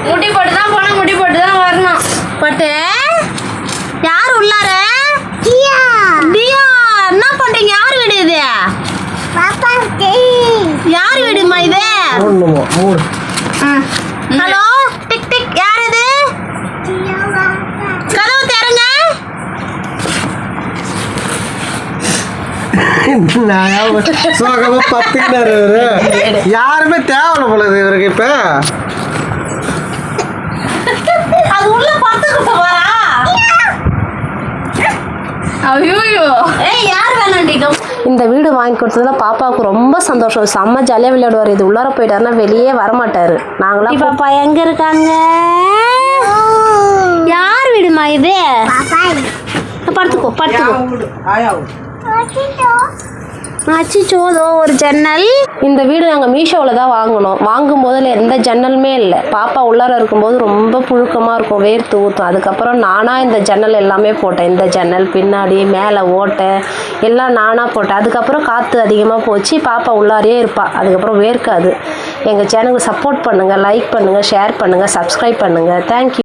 முடி போட்டு தான் போனால் முடி போட்டு தான் வரணும். பட்டு யார் உள்ளார? தியா. என்ன பண்றீங்க? யார் வீடு இது? யார் வீடுமா இது? ஹலோ, டிக் டிக், யார் இது? கதவு திறங்க. யாருமே தேவையில்ல போல இவருக்கு இப்ப. அது உள்ள பத்துக்கிட்ட வரா. ஐயோ, ஏய் யார் வேணாண்டிங்க? இந்த வீடு வாங்கி கொடுத்ததுல பாப்பாவுக்கு ரொம்ப சந்தோஷம். செம்ம ஜாலியாக விளையாடுவார். இது உள்ளார போயிட்டாருன்னா வெளியே வரமாட்டாரு. நாங்களாம் பாப்பா எங்க இருக்காங்க? யார் வீடுமா இது? படுத்துக்கோ படுத்துக்கோ. அச்சிச்சோ, ஒரு ஜன்னல். இந்த வீடு நாங்கள் மீஷோவில் தான் வாங்கினோம். வாங்கும் போதில் எந்த ஜன்னலுமே இல்லை. பாப்பா உள்ளார இருக்கும்போது ரொம்ப புழுக்கமாக இருக்கும், வேர்த்து ஊற்றும். அதுக்கப்புறம் நானாக இந்த ஜன்னல் எல்லாமே போட்டேன். இந்த ஜன்னல் பின்னாடி மேலே ஓட்டை எல்லாம் நானாக போட்டேன். அதுக்கப்புறம் காற்று அதிகமாக போச்சு, பாப்பா உள்ளாரையே இருப்பாள். அதுக்கப்புறம் வேர்க்காது. எங்கள் சேனலுக்கு சப்போர்ட் பண்ணுங்கள், லைக் பண்ணுங்கள், ஷேர் பண்ணுங்கள், சப்ஸ்கிரைப் பண்ணுங்கள். தேங்க்யூ.